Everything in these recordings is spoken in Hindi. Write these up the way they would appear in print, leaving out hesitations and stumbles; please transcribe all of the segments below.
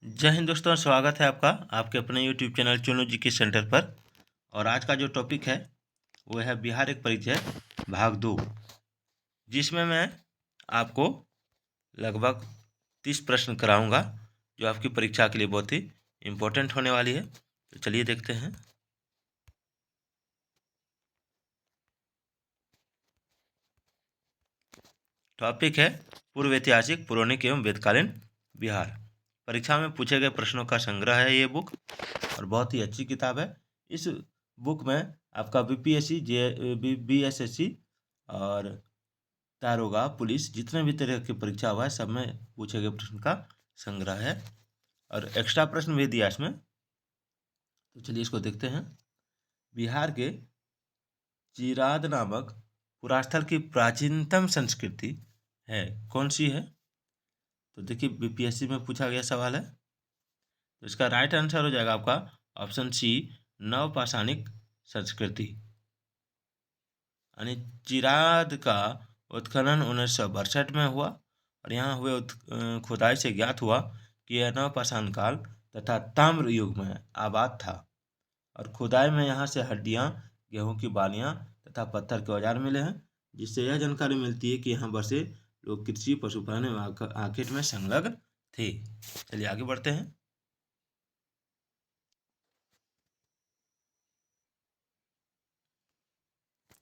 जय हिंद दोस्तों, स्वागत है आपका आपके अपने यूट्यूब चैनल चुनू जी के सेंटर पर। और आज का जो टॉपिक है वो है बिहार एक परिचय भाग 2, जिसमें मैं आपको लगभग 30 प्रश्न कराऊंगा जो आपकी परीक्षा के लिए बहुत ही इम्पोर्टेंट होने वाली है। तो चलिए देखते हैं। टॉपिक है पूर्व ऐतिहासिक, पौराणिक एवं वेदकालीन बिहार। परीक्षा में पूछे गए प्रश्नों का संग्रह है ये बुक, और बहुत ही अच्छी किताब है। इस बुक में आपका बीपीएससी, बीएसएससी और दारोगा, पुलिस, जितने भी तरह की परीक्षा हुआ है सब में पूछे गए प्रश्न का संग्रह है, और एक्स्ट्रा प्रश्न भी दिया इसमें। तो चलिए इसको देखते हैं। बिहार के चिराद नामक पुरास्थल की प्राचीनतम संस्कृति है, कौन सी है? तो देखिए बीपीएससी में पूछा गया सवाल है। तो इसका राइट आंसर हो जाएगा आपका ऑप्शन सी, नवपाषाणिक संस्कृति। यानी चिराद का उत्खनन 1962 में हुआ, और यहाँ हुए खुदाई से ज्ञात हुआ कि यह नवपाषाण काल तथा ताम्र युग में आबाद था। और खुदाई में यहाँ से हड्डियाँ, गेहूं की बालियाँ तथा पत्थर के औजार मिले हैं, जिससे यह जानकारी मिलती है कि यहाँ बसे लोग कृषि, पशुपालन एवं आखेट में संलग्न थे। चलिए आगे बढ़ते हैं।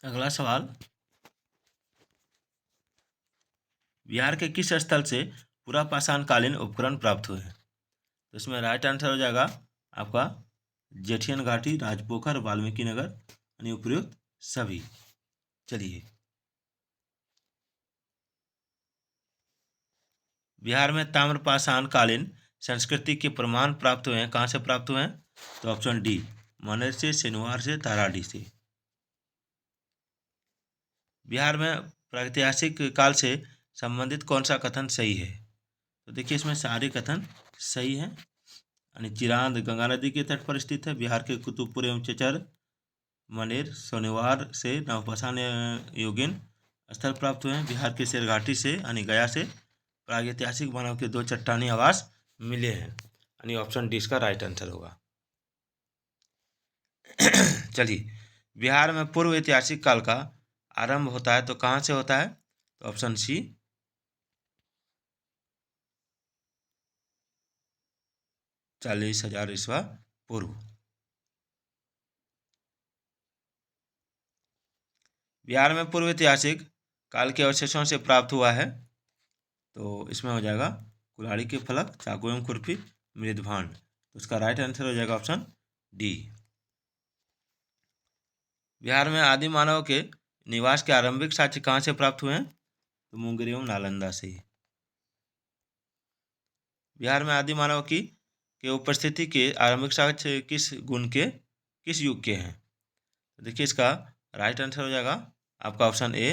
अगला सवाल, बिहार के किस स्थल से पुरापाषाण कालीन उपकरण प्राप्त हुए हैं? तो इसमें राइट आंसर हो जाएगा आपका जेठियन घाटी, राजपोखर, वाल्मीकि नगर, यानी उपयुक्त सभी। चलिए, बिहार में ताम्रपाषाण कालीन संस्कृति के प्रमाण प्राप्त हुए हैं, कहाँ से प्राप्त हुए हैं? तो ऑप्शन डी, मनेर से, सिनुवार से, ताराडी से। बिहार में प्रागैतिहासिक काल से संबंधित कौन सा कथन सही है? तो देखिए इसमें सारे कथन सही हैं। यानी चिरांद गंगा नदी के तट पर स्थित है। बिहार के कुतुबपुर एवं चचर, मनेर, सोनेवार से नवपाषाण युगीन स्थल प्राप्त हुए हैं। बिहार के शेरघाटी से यानी गया से प्रागैतिहासिक मानव के 2 चट्टानी आवास मिले हैं, यानी ऑप्शन डी इसका राइट आंसर होगा। चलिए, बिहार में पूर्व ऐतिहासिक काल का आरंभ होता है तो कहाँ से होता है? तो ऑप्शन सी, 40,000 ईस्वा पूर्व। बिहार में पूर्व ऐतिहासिक काल के अवशेषों से प्राप्त हुआ है, तो इसमें हो जाएगा कुल्हाड़ी के फलक, चाकू एवं खुरपी, मृदभांड। तो उसका राइट आंसर हो जाएगा ऑप्शन डी। बिहार में आदि मानव के निवास के आरंभिक साक्ष्य कहाँ से प्राप्त हुए हैं? तो मुंगेर एवं नालंदा से। बिहार में आदि मानव के उपस्थिति के आरंभिक साक्ष्य किस युग के हैं? तो देखिए इसका राइट आंसर हो जाएगा आपका ऑप्शन ए,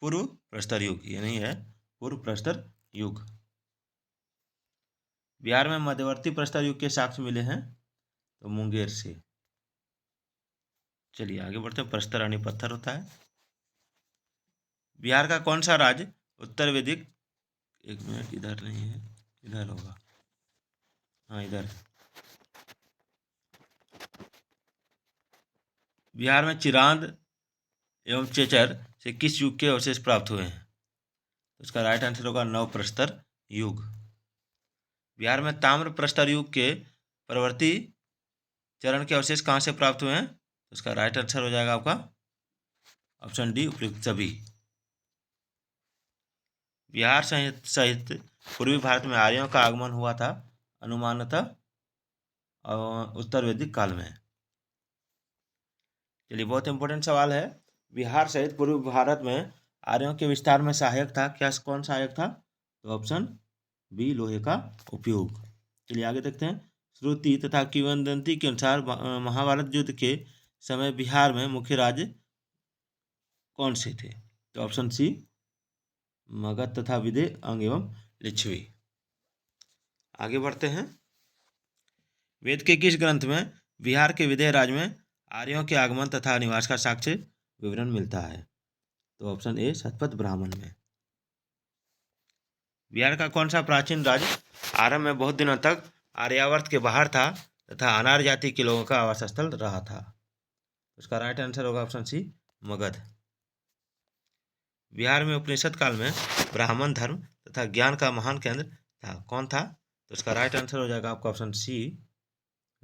पूर्व प्रस्तर युग। ये नहीं है, पूर्व प्रस्तर युग। बिहार में मध्यवर्ती प्रस्तर युग के साक्ष्य मिले हैं, तो मुंगेर से। चलिए आगे बढ़ते हैं। प्रस्तर यानी पत्थर होता है। बिहार का कौन सा राज्य उत्तर वैदिक, एक मिनट, इधर नहीं है, इधर होगा, हाँ इधर। बिहार में चिरांद एवं चेचर से किस युग के अवशेष प्राप्त हुए हैं? तो इसका राइट आंसर होगा नव प्रस्तर युग। बिहार में ताम्र प्रस्तर युग के परवर्ती चरण के अवशेष कहाँ से प्राप्त हुए हैं? तो इसका राइट आंसर हो जाएगा आपका ऑप्शन डी, उपयुक्त सभी। बिहार सहित पूर्वी भारत में आर्यों का आगमन हुआ था अनुमानतः उत्तर वैदिक काल में। चलिए, बहुत इंपॉर्टेंट सवाल है। बिहार सहित पूर्वी भारत में आर्यों के विस्तार में सहायक था, क्या कौन सहायक था? तो ऑप्शन बी, लोहे का उपयोग। चलिए आगे देखते हैं। श्रुति तथा किंवदंती के अनुसार महाभारत युद्ध के समय बिहार में मुख्य राज्य कौन से थे? तो ऑप्शन सी, मगध तथा विदे, अंग एवं लिच्छवी। आगे बढ़ते हैं। वेद के किस ग्रंथ में बिहार के विदेह राज्य में आर्यों के आगमन तथा निवास का साक्ष्य विवरण मिलता है? तो ऑप्शन ए, शतपथ ब्राह्मण में। बिहार का कौन सा प्राचीन राज्य आरंभ में बहुत दिनों तक आर्यावर्त के बाहर था तथा अनार्य जाति के लोगों का आवास स्थल रहा था। उसका राइट आंसर होगा ऑप्शन सी, मगध। बिहार में उपनिषद काल में ब्राह्मण धर्म तथा ज्ञान का महान केंद्र था। कौन था? तो इसका राइट आंसर हो जाएगा आपका ऑप्शन सी,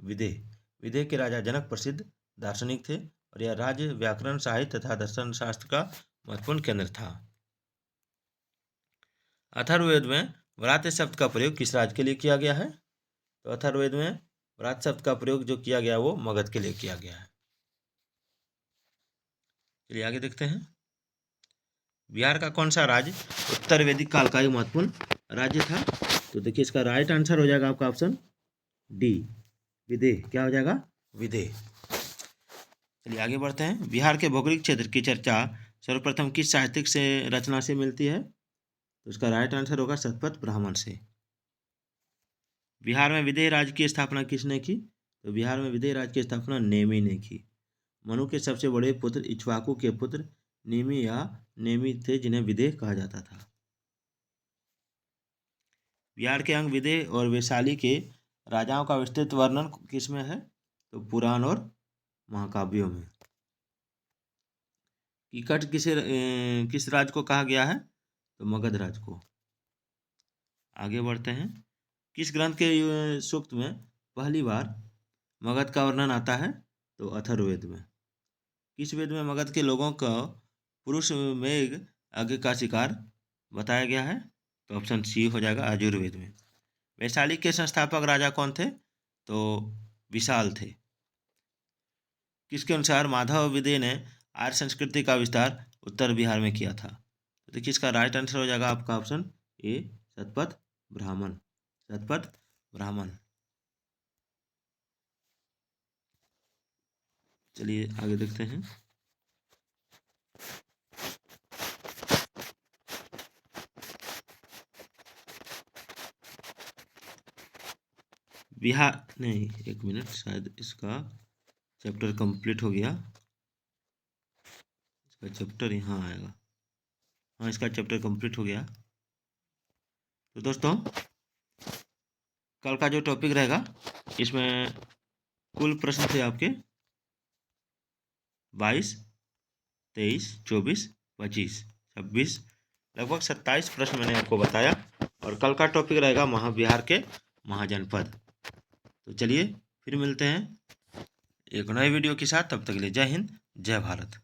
विदेह। विदेह के राजा जनक प्रसिद्ध दार्शनिक थे और यह राज्य व्याकरण, साहित्य तथा दर्शन शास्त्र का महत्वपूर्ण केंद्र था। अथर्ववेद में व्रात शब्द का प्रयोग किस राज्य के लिए किया गया है? तो अथर्ववेद में व्रात शब्द का प्रयोग जो किया गया वो मगध के लिए किया गया है। चलिए आगे देखते हैं। बिहार का कौन सा राज्य उत्तर वैदिक काल का एक महत्वपूर्ण राज्य था? तो देखिए इसका राइट आंसर हो जाएगा आपका ऑप्शन डी, विदेह। क्या हो जाएगा? विदेह। चलिए आगे बढ़ते हैं। बिहार के भौगोलिक क्षेत्र की चर्चा सर्वप्रथम किस साहित्यिक से रचना से मिलती है? तो इसका राइट आंसर होगा शतपथ ब्राह्मण से। बिहार में विदेह राज्य की स्थापना किसने की? तो बिहार में विदेह राज्य की स्थापना नेमी ने की। मनु के सबसे बड़े पुत्र इक्ष्वाकु के पुत्र नेमी या नेमी थे, जिन्हें विदेह कहा जाता था। बिहार के अंग विदेह और वैशाली के राजाओं का विस्तृत वर्णन किस में है? तो पुराण और महाकाव्यों में। कीकट किस राज्य को कहा गया है? तो मगध राज्य को। आगे बढ़ते हैं। किस ग्रंथ के सूक्त में पहली बार मगध का वर्णन आता है? तो अथर्ववेद में। किस वेद में मगध के लोगों को पुरुष मेघ आगे का शिकार बताया गया है? तो ऑप्शन सी हो जाएगा, यजुर्वेद में। वैशाली के संस्थापक राजा कौन थे? तो विशाल थे। किसके अनुसार माधव विदेह ने आर्य संस्कृति का विस्तार उत्तर बिहार में किया था? तो देखिए इसका राइट आंसर हो जाएगा आपका ऑप्शन ए, शतपथ ब्राह्मण। शतपथ ब्राह्मण। चलिए आगे देखते हैं। बिहार नहीं, एक मिनट, शायद इसका चैप्टर कंप्लीट हो गया। इसका चैप्टर यहाँ आएगा। हाँ, इसका चैप्टर कंप्लीट हो गया। तो दोस्तों कल का जो टॉपिक रहेगा इसमें कुल प्रश्न थे आपके 22, 23, 24, 25, 26, लगभग 27 प्रश्न मैंने आपको बताया। और कल का टॉपिक रहेगा बिहार के महाजनपद। तो चलिए फिर मिलते हैं एक नए वीडियो के साथ। तब तक के लिए जय हिंद, जय भारत।